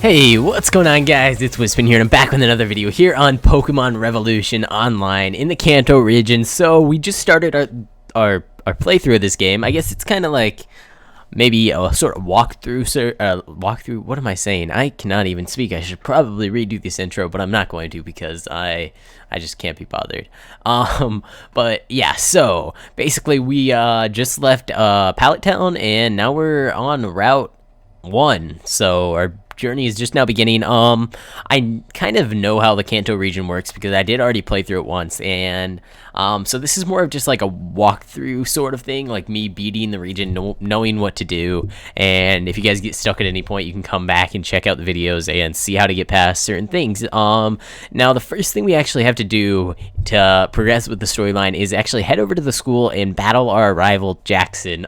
Hey, what's going on, guys? It's Wispin here, and I'm back with another video here on Pokemon Revolution Online in the Kanto region. So we just started our playthrough of this game. I guess it's kind of like maybe a sort of walkthrough. What am I saying? I cannot even speak. I should probably redo this intro, but I'm not going to because I just can't be bothered. But yeah, so basically we just left Pallet Town, and now we're on Route 1. So our journey is just now beginning. I kind of know how the Kanto region works because I did already play through it once, and so this is more of just like a walkthrough sort of thing, like me beating the region, knowing what to do. And if you guys get stuck at any point, you can come back and check out the videos and see how to get past certain things. Now the first thing we actually have to do to progress with the storyline is actually head over to the school and battle our rival Jackson.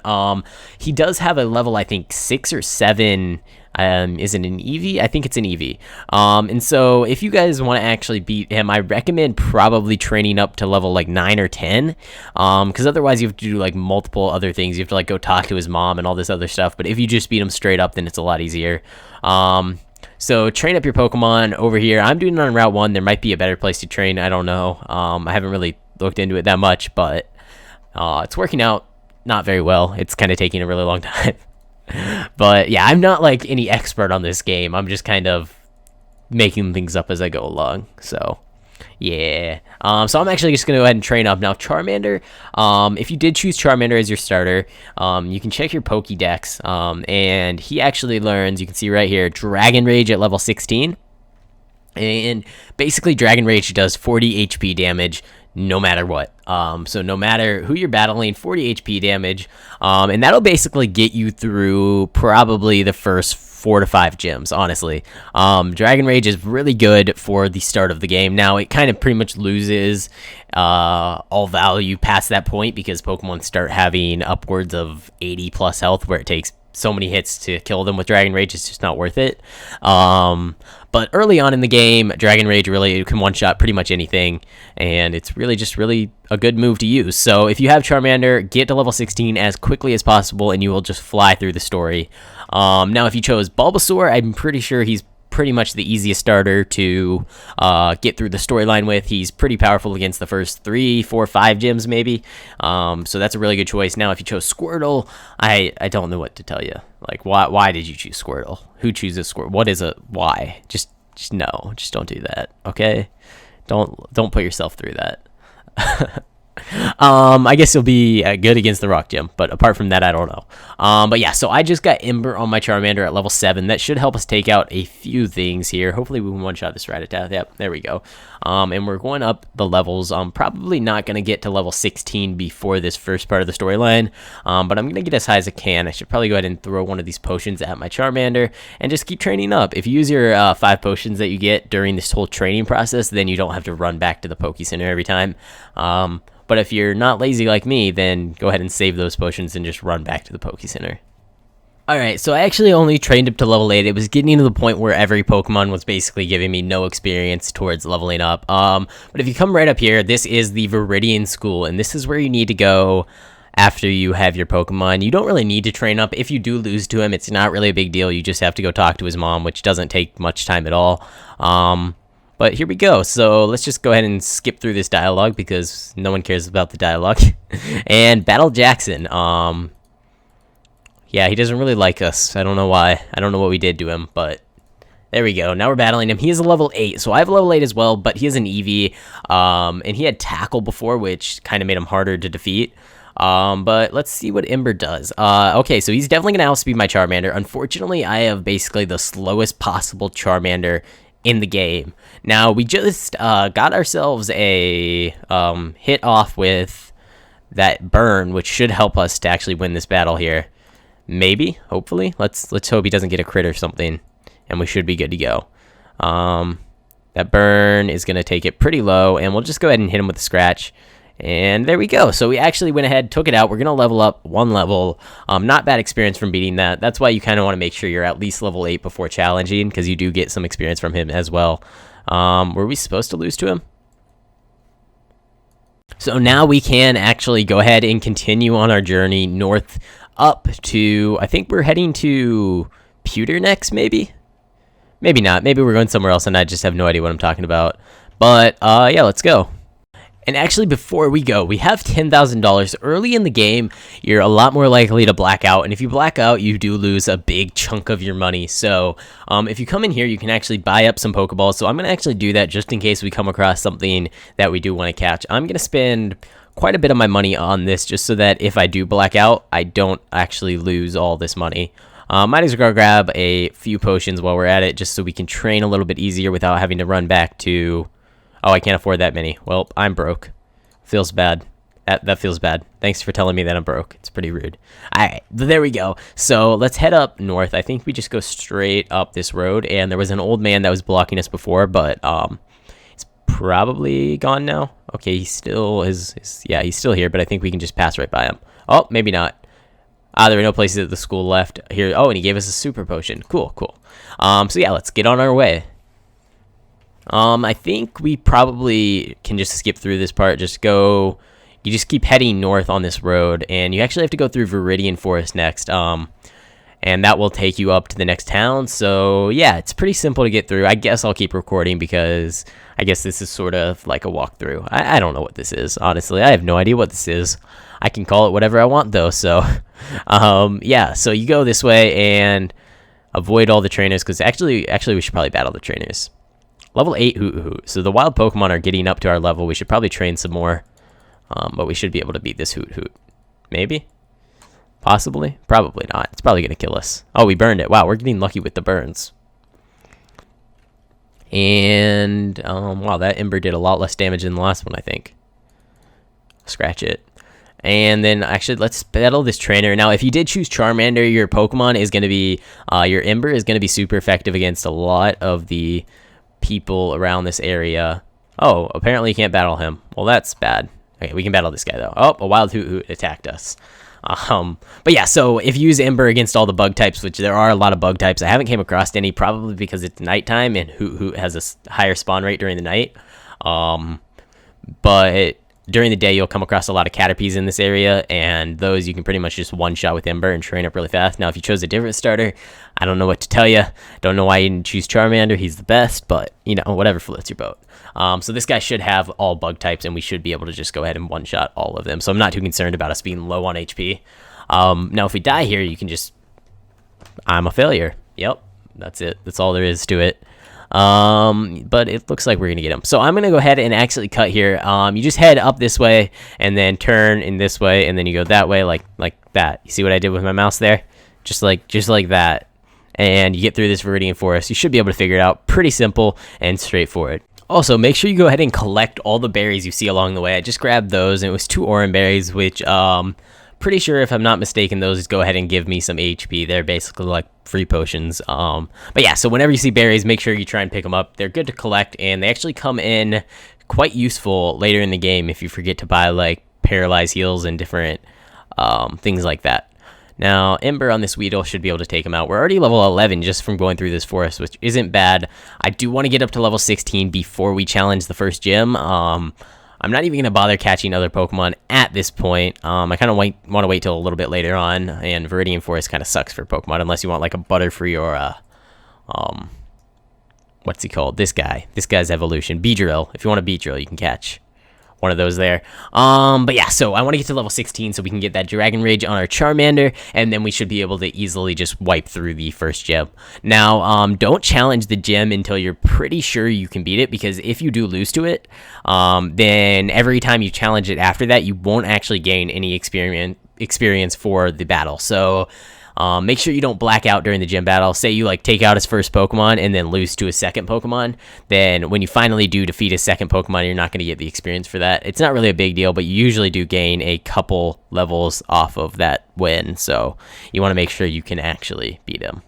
He does have a level, I think 6 or 7. Is it an EV? I think it's an EV. And so if you guys want to actually beat him, I recommend probably training up to level like 9 or 10. Because otherwise you have to do like multiple other things. You have to like go talk to his mom and all this other stuff. But if you just beat him straight up, then it's a lot easier. So train up your Pokemon over here. I'm doing it on Route 1. There might be a better place to train. I don't know. I haven't really looked into it that much, but it's working out not very well. It's kind of taking a really long time. But yeah, I'm not like any expert on this game. I'm just kind of making things up as I go along. So yeah, so I'm actually just gonna go ahead and train up now. Charmander, if you did choose Charmander as your starter, you can check your Pokédex, and he actually learns, you can see right here, Dragon Rage at level 16. And basically Dragon Rage does 40 HP damage no matter what. So no matter who you're battling, 40 HP damage, and that'll basically get you through probably the first 4 to 5 gyms, honestly. Dragon Rage is really good for the start of the game. Now it kind of pretty much loses all value past that point because Pokemon start having upwards of 80 plus health, where it takes so many hits to kill them with Dragon Rage. It's just not worth it. But early on in the game, Dragon Rage really can one-shot pretty much anything, and it's really just a good move to use. So if you have Charmander, get to level 16 as quickly as possible, and you will just fly through the story. Now, if you chose Bulbasaur, I'm pretty sure he's pretty much the easiest starter to get through the storyline with. He's pretty powerful against the first 3, 4, 5 gyms maybe. So that's a really good choice. Now, if you chose Squirtle, I don't know what to tell you. Like, why did you choose Squirtle? Who chooses Squirtle? What is it? Why? Just no. Just don't do that. Okay? Don't put yourself through that. I guess he'll be good against the rock gym, but apart from that, I don't know. But yeah, so I just got Ember on my Charmander at level 7. That should help us take out a few things here. Hopefully we can one-shot this Rattata. Yep, there we go. And we're going up the levels. I'm probably not going to get to level 16 before this first part of the storyline, but I'm going to get as high as I can. I should probably go ahead and throw one of these potions at my Charmander and just keep training up. If you use your 5 potions that you get during this whole training process, then you don't have to run back to the Poke Center every time. But if you're not lazy like me, then go ahead and save those potions and just run back to the Poke Center. Alright, so I actually only trained up to level 8. It was getting to the point where every Pokemon was basically giving me no experience towards leveling up. But if you come right up here, this is the Viridian School, and this is where you need to go after you have your Pokemon. You don't really need to train up. If you do lose to him, it's not really a big deal. You just have to go talk to his mom, which doesn't take much time at all. But here we go. So let's just go ahead and skip through this dialogue because no one cares about the dialogue. And battle Jackson. Yeah, he doesn't really like us. I don't know why. I don't know what we did to him, but there we go. Now we're battling him. He is a level 8, so I have a level 8 as well, but he is an EV. And he had Tackle before, which kind of made him harder to defeat. But let's see what Ember does. Okay, so he's definitely going to outspeed my Charmander. Unfortunately, I have basically the slowest possible Charmander in the game. Now, we just got ourselves a hit off with that burn, which should help us to actually win this battle here. Maybe, hopefully. Let's hope he doesn't get a crit or something, and we should be good to go. That burn is going to take it pretty low, and we'll just go ahead and hit him with a scratch. And there we go. So we actually went ahead, took it out. We're going to level up 1 level. Not bad experience from beating that. That's why you kind of want to make sure you're at least level 8 before challenging, because you do get some experience from him as well. Were we supposed to lose to him? So now we can actually go ahead and continue on our journey north up to, I think we're heading to Pewter next, maybe? Maybe not. Maybe we're going somewhere else and I just have no idea what I'm talking about. But, yeah, let's go. And actually, before we go, we have $10,000. Early in the game, you're a lot more likely to black out. And if you black out, you do lose a big chunk of your money. So if you come in here, you can actually buy up some Pokeballs. So I'm going to actually do that just in case we come across something that we do want to catch. I'm going to spend quite a bit of my money on this just so that if I do black out, I don't actually lose all this money. Might as well grab a few potions while we're at it just so we can train a little bit easier without having to run back to... Oh, I can't afford that many. Well, I'm broke. Feels bad. That feels bad. Thanks for telling me that I'm broke. It's pretty rude. Alright, there we go. So, let's head up north. I think we just go straight up this road, and there was an old man that was blocking us before, but, he's probably gone now. Okay, he still is, yeah, he's still here, but I think we can just pass right by him. Oh, maybe not. There were no places at the school left here. Oh, and he gave us a super potion. Cool, cool. So yeah, let's get on our way. I think we probably can just skip through this part. You just keep heading north on this road, and you actually have to go through Viridian Forest next. And that will take you up to the next town. So yeah, it's pretty simple to get through. I guess I'll keep recording because I guess this is sort of like a walkthrough. I don't know what this is, honestly. I have no idea what this is. I can call it whatever I want though. So yeah, so you go this way and avoid all the trainers because actually we should probably battle the trainers. Level 8 Hoot Hoot. So the wild Pokemon are getting up to our level. We should probably train some more. But we should be able to beat this Hoot Hoot. Maybe? Possibly? Probably not. It's probably going to kill us. Oh, we burned it. Wow, we're getting lucky with the burns. And, wow, that Ember did a lot less damage than the last one, I think. Scratch it. And then, actually, let's battle this trainer. Now, if you did choose Charmander, your Pokemon is going to be, your Ember is going to be super effective against a lot of the people around this area. Oh, apparently you can't battle him. Well, that's bad. Okay, we can battle this guy, though. Oh, a wild Hoot Hoot attacked us. But yeah, so if you use Ember against all the bug types, which there are a lot of bug types, I haven't came across any, probably because it's nighttime and Hoot Hoot has a higher spawn rate during the night. But during the day, you'll come across a lot of Caterpies in this area, and those you can pretty much just one-shot with Ember and train up really fast. Now, if you chose a different starter, I don't know what to tell you. Don't know why you didn't choose Charmander. He's the best, but, you know, whatever floats your boat. So this guy should have all bug types, and we should be able to just go ahead and one-shot all of them. So I'm not too concerned about us being low on HP. Now, if we die here, you can just... I'm a failure. Yep, that's it. That's all there is to it. But it looks like we're gonna get him. So I'm gonna go ahead and actually cut here. You just head up this way and then turn in this way, and then you go that way, like that. You see what I did with my mouse there? Just like that. And you get through this Viridian Forest. You should be able to figure it out. Pretty simple and straightforward. Also, make sure you go ahead and collect all the berries you see along the way. I just grabbed those, and it was 2 Oran berries, which pretty sure, if I'm not mistaken, those go ahead and give me some HP. They're basically like free potions. But yeah, so whenever you see berries, make sure you try and pick them up. They're good to collect, and they actually come in quite useful later in the game if you forget to buy like paralyzed heals and different things like that. Now, Ember on this Weedle should be able to take him out. We're already level 11 just from going through this forest, which isn't bad. I do want to get up to level 16 before we challenge the first gym. I'm not even going to bother catching other Pokemon at this point. I kind of want to wait till a little bit later on, and Viridian Forest kind of sucks for Pokemon unless you want like a Butterfree or a, what's he called? This guy's evolution, Beedrill. If you want a Beedrill, you can catch one of those there. But yeah, so I want to get to level 16 so we can get that Dragon Rage on our Charmander, and then we should be able to easily just wipe through the first gym. Now, don't challenge the gym until you're pretty sure you can beat it, because if you do lose to it, then every time you challenge it after that, you won't actually gain any experience for the battle. So make sure you don't black out during the gym battle. Say you like take out his first Pokemon and then lose to a second Pokemon, then when you finally do defeat his second Pokemon, you're not going to get the experience for that. It's not really a big deal, but you usually do gain a couple levels off of that win, so you want to make sure you can actually beat him.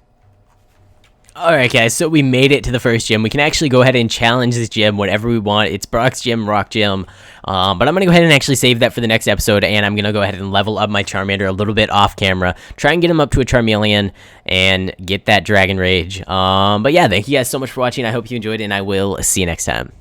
Alright guys, so we made it to the first gym. We can actually go ahead and challenge this gym whenever we want. It's Brock's Gym, Rock Gym. But I'm going to go ahead and actually save that for the next episode, and I'm going to go ahead and level up my Charmander a little bit off camera. Try and get him up to a Charmeleon and get that Dragon Rage. But yeah, thank you guys so much for watching. I hope you enjoyed, and I will see you next time.